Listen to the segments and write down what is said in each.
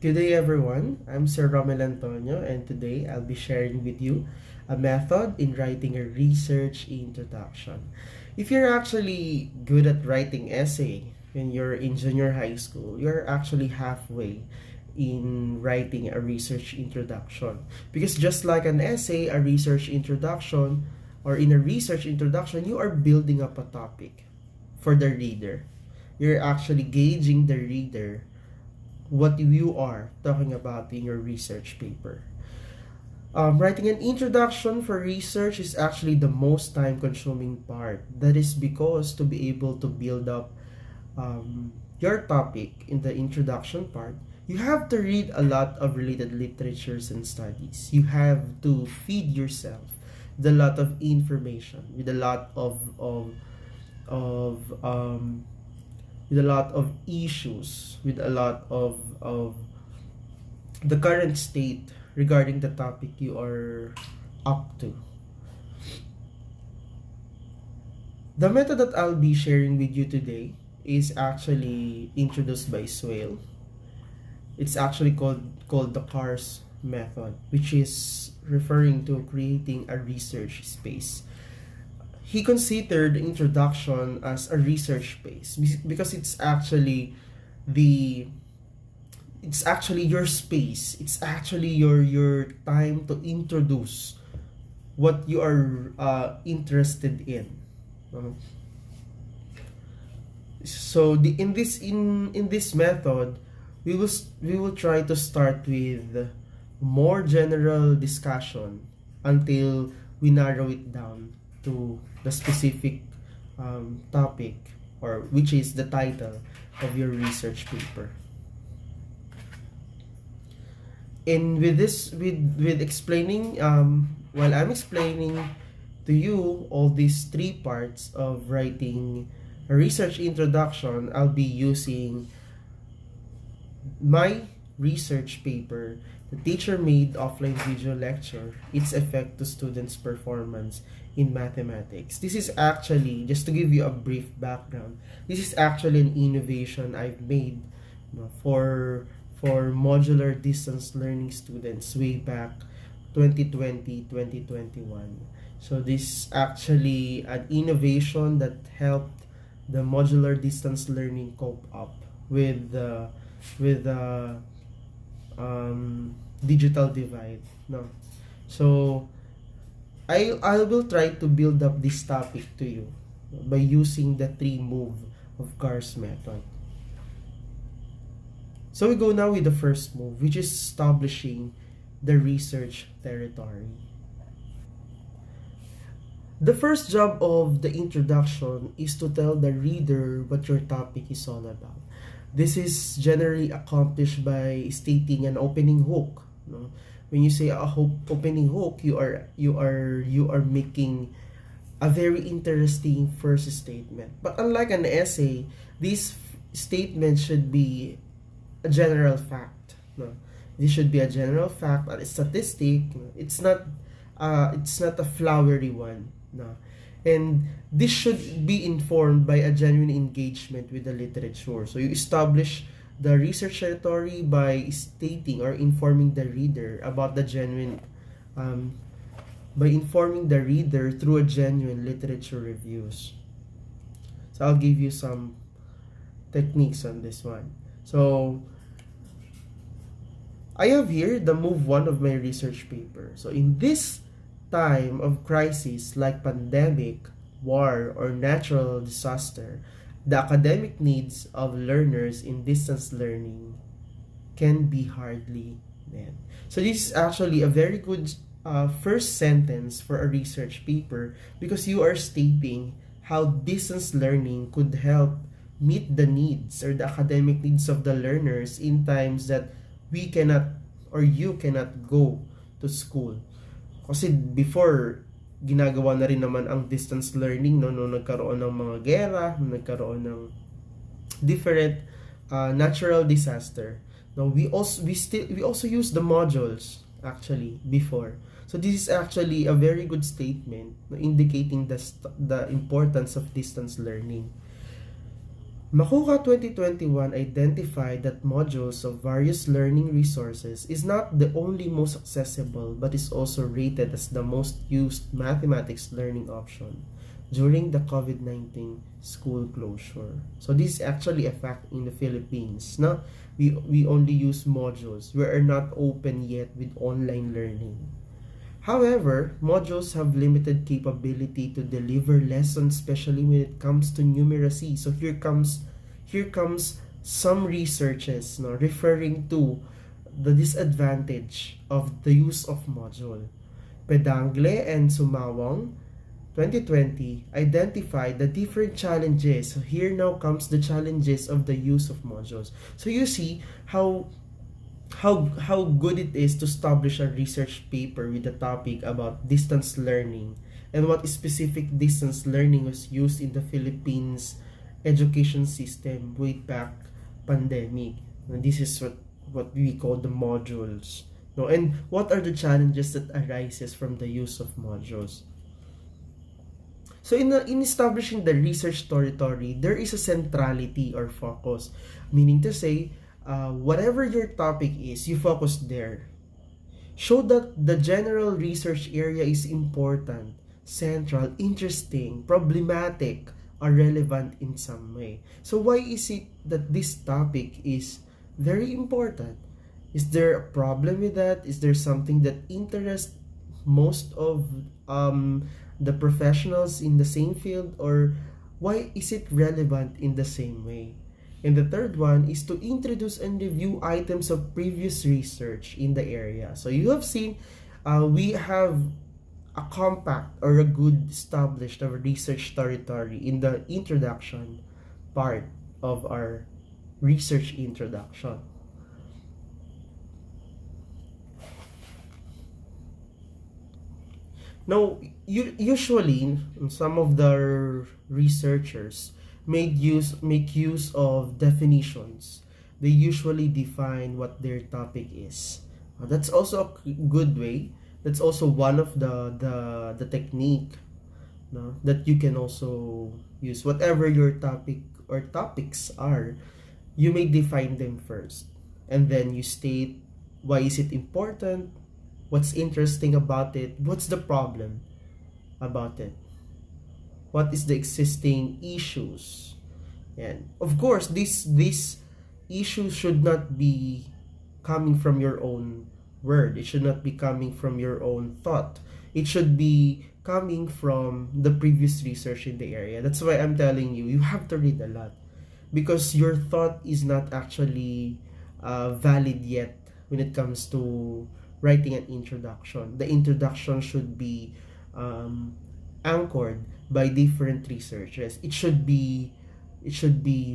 Good day everyone, I'm Sir Romel Antonio and today I'll be sharing with you a method in writing a research introduction. If you're actually good at writing essay when you're in junior high school, you're actually halfway in writing a research introduction. Because just like an essay, a research introduction, or in a research introduction, you are building up a topic for the reader. You're actually gauging the reader what you are talking about in your research paper. Writing an introduction for research is actually the most time consuming part. That is because to be able to build up your topic in the introduction part, you have to read a lot of related literatures and studies. You have to feed yourself with a lot of information, with a lot of with a lot of issues, with a lot of the current state regarding the topic you are up to. The method that I'll be sharing with you today is actually introduced by Swale. It's actually called the CARS method, which is referring to creating a research space. He considered introduction as a research space because the it's actually your space. It's actually your time to introduce what you are interested in. Uh, so in this method, we will try to start with more general discussion until we narrow it down to the specific topic, or which is the title of your research paper. And with explaining while I'm explaining to you all these three parts of writing a research introduction, I'll be using my research paper, the teacher made offline video lecture, its effect to students' performance in mathematics. This is actually, just to give you a brief background, this is actually an innovation I've made, for modular distance learning students way back 2020-2021. So this is actually an innovation that helped the modular distance learning cope up with the digital divide. No, so I will try to build up this topic to you by using the three move of CARS method. So we go now with the first move, which is establishing the research territory. The first job of the introduction is to tell the reader what your topic is all about. This is generally accomplished by stating an opening hook. No? When you say a opening hook, you are making a very interesting first statement. But unlike an essay, this statement should be a general fact. No? This should be a general fact, a statistic. It's not a flowery one. No. And this should be informed by a genuine engagement with the literature. So you establish the research territory by stating or informing the reader about the genuine, by informing the reader through a genuine literature reviews. So I'll give you some techniques on this one. So I have here the move 1 of my research paper. So in this time of crisis like pandemic, war, or natural disaster, the academic needs of learners in distance learning can be hardly met. So this is actually a very good first sentence for a research paper, because you are stating how distance learning could help meet the needs or the academic needs of the learners in times that we cannot or you cannot go to school. Kasi before, ginagawa na rin naman ang distance learning no nagkaroon ng mga gera, nagkaroon ng different natural disaster. No, we also use the modules actually before. So this is actually a very good statement indicating the importance of distance learning. Makuka 2021 identified that modules of various learning resources is not the only most accessible but is also rated as the most used mathematics learning option during the COVID-19 school closure. So this is actually a fact in the Philippines. No? We only use modules. We are not open yet with online learning. However, modules have limited capability to deliver lessons, especially when it comes to numeracy. So here comes some researches, no, referring to the disadvantage of the use of module. Pedangle and Sumawang 2020 identified the different challenges. So here now comes the challenges of the use of modules. So you see how good it is to establish a research paper with a topic about distance learning and what specific distance learning was used in the Philippines education system way back pandemic. And this is what we call the modules. No, and what are the challenges that arises from the use of modules? So in establishing the research territory, there is a centrality or focus, meaning to say, whatever your topic is, you focus there. Show that the general research area is important, central, interesting, problematic, or relevant in some way. So why is it that this topic is very important? Is there a problem with that? Is there something that interests most of the professionals in the same field, or why is it relevant in the same way? And the third one is to introduce and review items of previous research in the area. So you have seen we have a compact or a good established of research territory in the introduction part of our research introduction. Now, usually some of the researchers make use of definitions. They usually define what their topic is. That's also a good way. That's also one of the technique, no, that you can also use. Whatever your topic or topics are, you may define them first, and then you state why is it important, what's interesting about it, what's the problem about it, what is the existing issues. And of course, this issues should not be coming from your own word. It should not be coming from your own thought. It should be coming from the previous research in the area. That's why I'm telling you, you have to read a lot, because your thought is not actually valid yet when it comes to writing an introduction. The introduction should be anchored by different researchers. It should be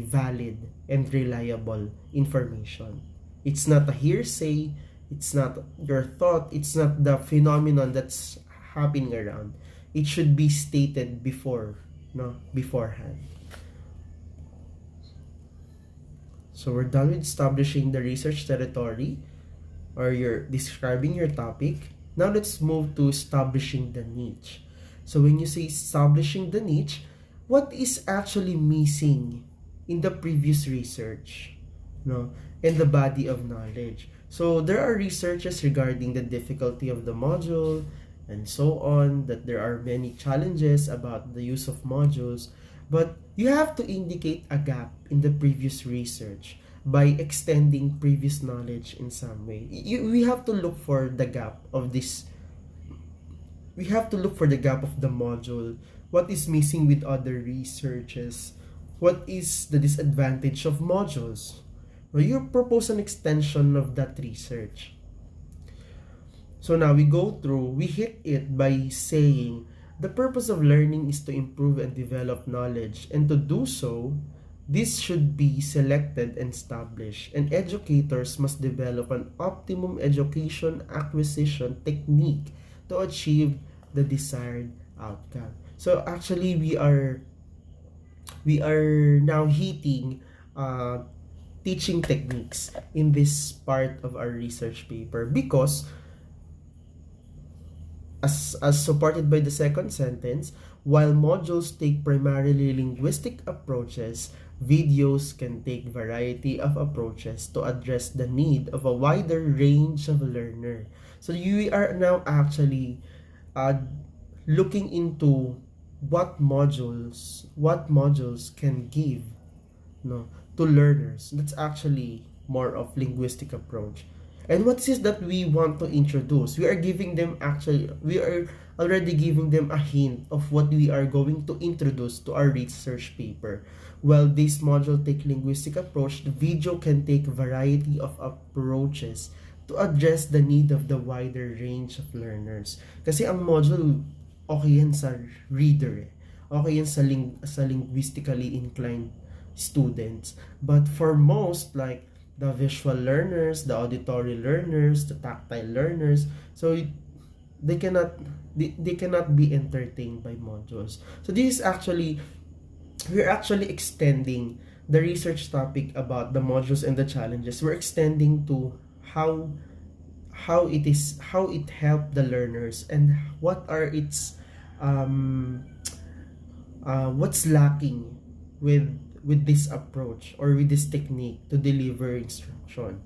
valid and reliable information. It's not a hearsay, it's not your thought, it's not the phenomenon that's happening around. It should be stated beforehand. So we're done with establishing the research territory, or you're describing your topic. Now let's move to establishing the niche. So when you say establishing the niche, what is actually missing in the previous research, no, and the body of knowledge? So there are researches regarding the difficulty of the module and so on, that there are many challenges about the use of modules, but you have to indicate a gap in the previous research by extending previous knowledge in some way. We have to look for the gap of this. We have to look for the gap of the module. What is missing with other researches? What is the disadvantage of modules? Well, you propose an extension of that research. So now we hit it by saying the purpose of learning is to improve and develop knowledge, and to do so, this should be selected and established, and educators must develop an optimum education acquisition technique to achieve the desired outcome. So actually, we are now hitting teaching techniques in this part of our research paper, because as supported by the second sentence, while modules take primarily linguistic approaches, Videos can take variety of approaches to address the need of a wider range of learner. So you are now actually uh, looking into what modules can give, no, to learners. That's actually more of linguistic approach. And what is that we want to introduce? We are already giving them a hint of what we are going to introduce to our research paper. While this module take linguistic approach, the video can take variety of approaches to address the need of the wider range of learners. Kasi ang module, okay yan sa reader eh. Okay yan sa linguistically inclined students. But for most, like the visual learners, the auditory learners, the tactile learners, so they cannot be entertained by modules. So this is actually, we're actually extending the research topic about the modules and the challenges. We're extending to how it helped the learners and what are its what's lacking with this approach or with this technique to deliver instruction.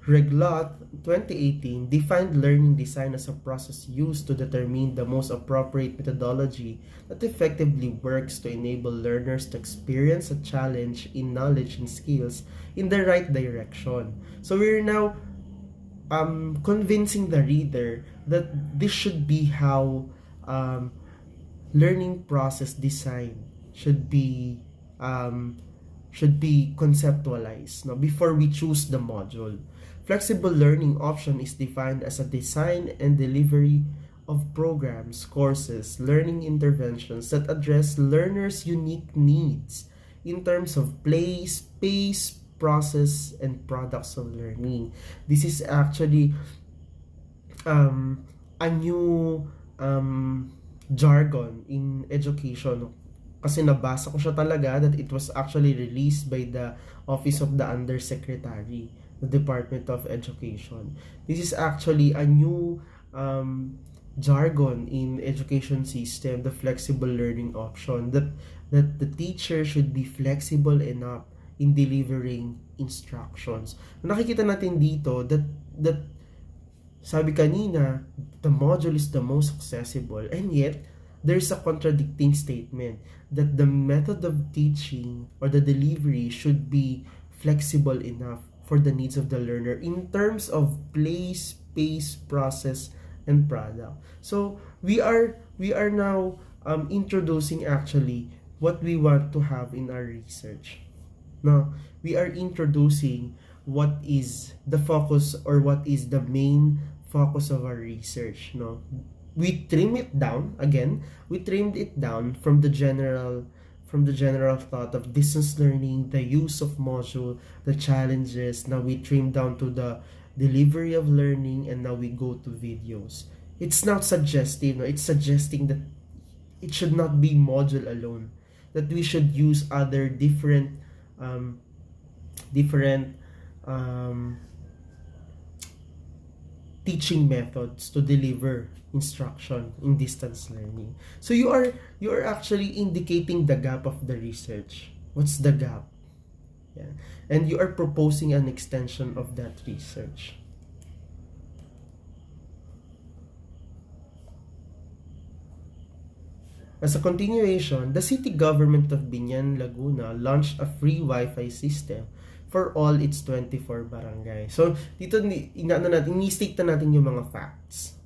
Reglot 2018 defined learning design as a process used to determine the most appropriate methodology that effectively works to enable learners to experience a challenge in knowledge and skills in the right direction. So we're now convincing the reader that this should be how learning process design should be conceptualized, no, before we choose the module. Flexible learning option is defined as a design and delivery of programs, courses, learning interventions that address learners' unique needs in terms of place, pace, process, and products of learning. This is actually a new jargon in education. Kasi nabasa ko siya talaga that it was actually released by the Office of the Undersecretary, the Department of Education. This is actually a new jargon in education system, the flexible learning option, that the teacher should be flexible enough in delivering instructions. Nakikita natin dito that sabi kanina, the module is the most accessible, and yet there's a contradicting statement that the method of teaching or the delivery should be flexible enough for the needs of the learner in terms of place, pace, process, and product. So we are now introducing actually what we want to have in our research. Now, we are introducing what is the focus or what is the main focus of our research. No, we trimmed it down from the general thought of distance learning, the use of module, the challenges. Now we trim down to the delivery of learning, and now we go to videos. It's not suggestive, no? It's suggesting that it should not be module alone, that we should use other different teaching methods to deliver instruction in distance learning. So you are actually indicating the gap of the research. What's the gap? Yeah. And you are proposing an extension of that research. As a continuation, the city government of Binyan, Laguna launched a free Wi-Fi system for all its 24 barangay. So, dito ini-state na natin yung mga facts.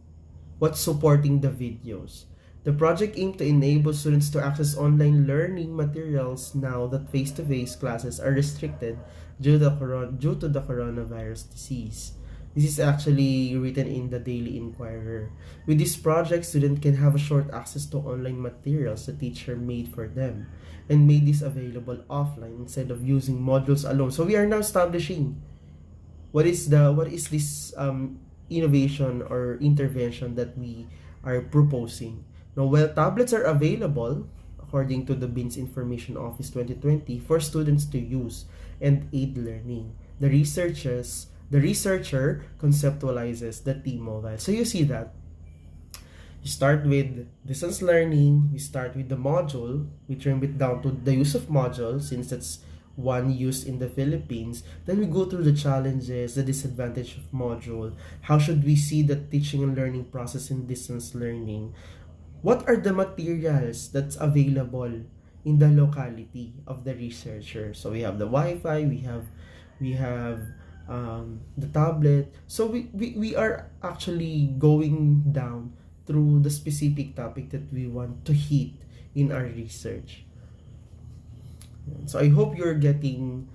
What's supporting the videos? The project aimed to enable students to access online learning materials now that face-to-face classes are restricted due to the coronavirus disease. This is actually written in the Daily Inquirer. With this project, students can have a short access to online materials the teacher made for them and made this available offline instead of using modules alone. So we are now establishing what is this innovation or intervention that we are proposing. Now, while tablets are available, according to the BINS Information Office 2020, for students to use and aid learning, the researcher conceptualizes the T-mobile. So you see We start with distance learning, we start with the module, we trim it down to the use of module since that's one used in the Philippines. Then we go through the challenges, the disadvantage of module, how should we see the teaching and learning process in distance learning, what are the materials that's available in the locality of the researcher. So we have the Wi-Fi, we have the tablet. So we are actually going down through the specific topic that we want to hit in our research. So I hope you're getting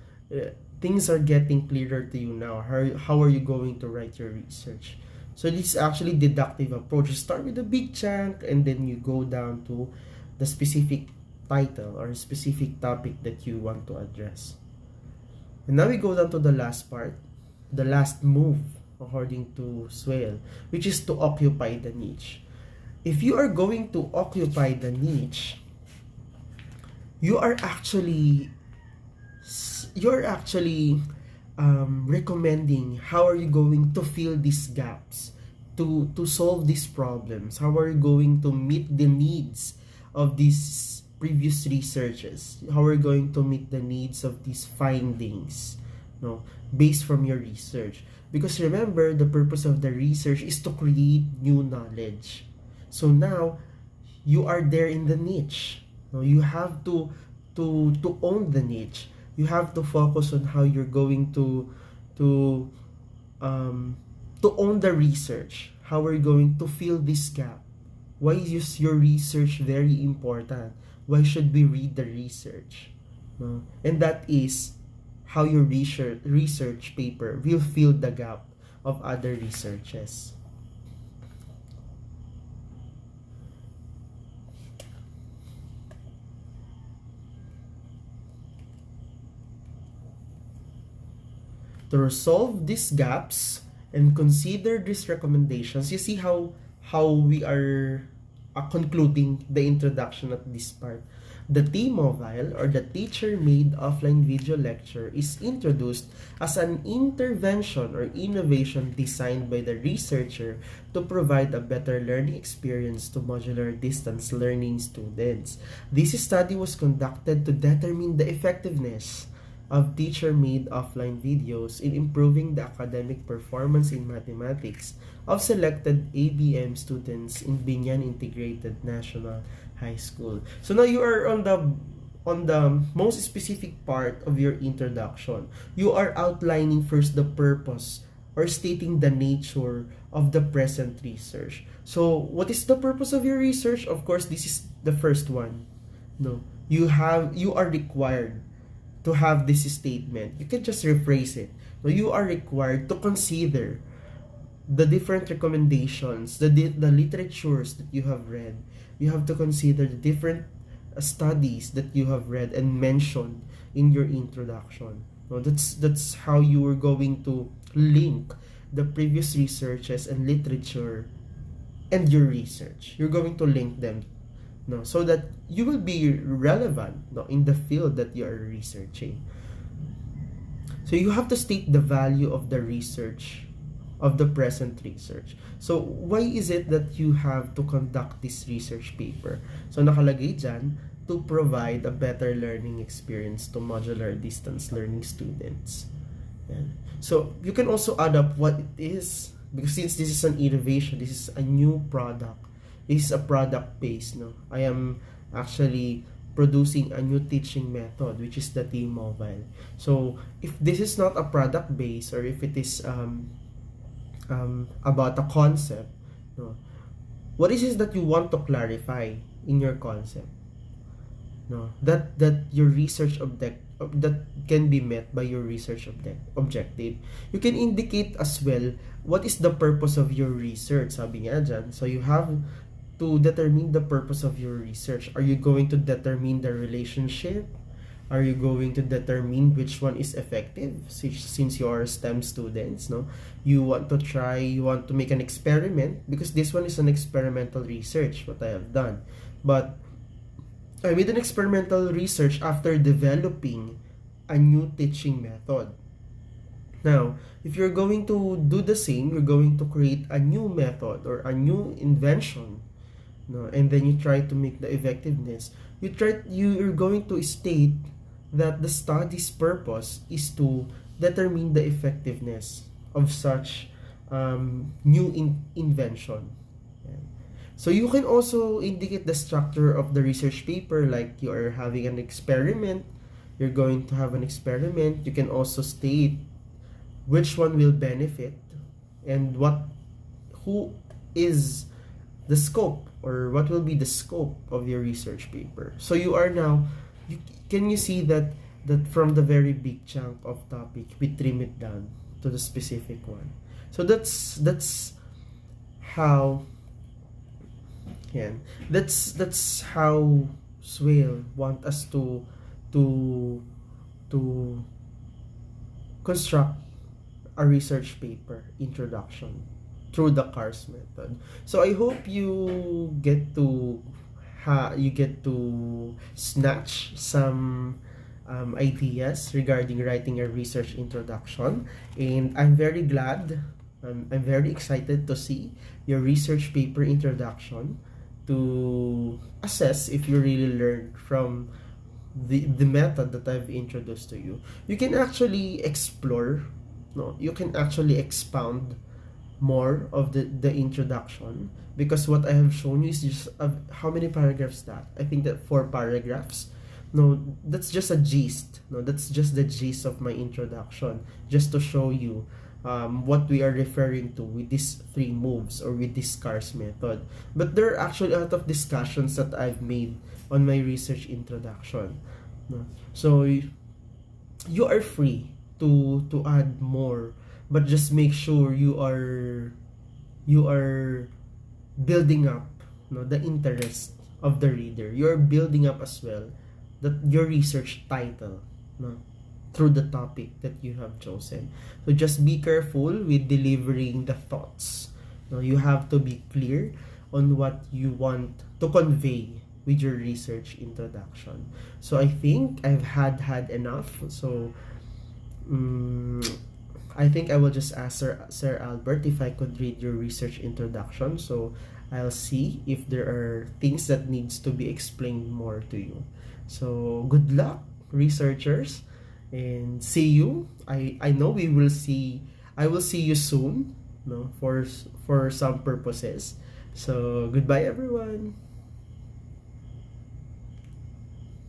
things are getting clearer to you now. How are you going to write your research? So this is actually deductive approach. You start with a big chunk and then you go down to the specific title or specific topic that you want to address. And now we go down to the last part, the last move according to Swale, which is to occupy the niche. If you are going to occupy the niche, you're actually recommending how are you going to fill these gaps, to solve these problems, how are you going to meet the needs of these previous researches, how are you going to meet the needs of these findings, no, based from your research. Because remember, the purpose of the research is to create new knowledge. So now you are there in the niche. No, you have to own the niche. You have to focus on how you're going to own the research. How are you going to fill this gap? Why is your research very important? Why should we read the research? No? And that is how your research paper will fill the gap of other researches. To resolve these gaps and consider these recommendations, you see how we are concluding the introduction at this part. The T-Mobile or the teacher-made offline video lecture is introduced as an intervention or innovation designed by the researcher to provide a better learning experience to modular distance learning students. This study was conducted to determine the effectiveness of teacher-made offline videos in improving the academic performance in mathematics of selected ABM students in Binyan Integrated National High School. So now you are on the most specific part of your introduction. You are outlining first the purpose or stating the nature of the present research. So what is the purpose of your research? Of course, this is the first one. No, you are required to have this statement. You can just rephrase it. So you are required to consider the different recommendations, the literatures that you have read. You have to consider the different studies that you have read and mentioned in your introduction. So that's how you are going to link the previous researches and literature and your research. You're going to link them, no, so that you will be relevant, no, in the field that you are researching. So you have to state the value of the research, of the present research. So why is it that you have to conduct this research paper? So nakalagay dyan, to provide a better learning experience to modular distance learning students. Yan. So you can also add up what it is, because since this is an innovation, this is a new product. This is a product based, no? I am actually producing a new teaching method, which is the T-Mobile. So if this is not a product based, or if it is about a concept, no, what is it that you want to clarify in your concept? No, that your research that can be met by your research objective. You can indicate as well what is the purpose of your research, sabi nga dyan. So you have to determine the purpose of your research. Are you going to determine the relationship? Are you going to determine which one is effective? Since you are STEM students, no, you want to make an experiment, because this one is an experimental research, what I have done. But I made an experimental research after developing a new teaching method. Now, if you're going to do the same, you're going to create a new method or a new invention no, and then you try to make the effectiveness. You're going to state that the study's purpose is to determine the effectiveness of such new invention. Yan. So you can also indicate the structure of the research paper, like you are having an experiment. You're going to have an experiment. You can also state which one will benefit and who is the scope, or what will be the scope of your research paper. So you are now, can you see that from the very big chunk of topic we trim it down to the specific one. So that's how, yeah, that's how Swale want us to to construct a research paper introduction through the CARS method. So I hope you get to snatch some ideas regarding writing a research introduction, and I'm very glad, I'm very excited to see your research paper introduction, to assess if you really learned from the method that I've introduced to you. You can actually explore, no, you can actually expound more of the introduction, because what I have shown you is just how many paragraphs that? I think that 4 paragraphs. No, that's just a gist. No, that's just the gist of my introduction, just to show you what we are referring to with these 3 moves, or with this CARS method. But there are actually a lot of discussions that I've made on my research introduction. No? So you are free to add more, but just make sure you are building up, no, the interest of the reader. You're building up as well that your research title, no, through the topic that you have chosen. So just be careful with delivering the thoughts. No, you have to be clear on what you want to convey with your research introduction. So I think I've had enough. So I think I will just ask Sir Albert if I could read your research introduction. So I'll see if there are things that needs to be explained more to you. So good luck, researchers, and see you. I know we will see. I will see you soon, no, for some purposes. So goodbye, everyone.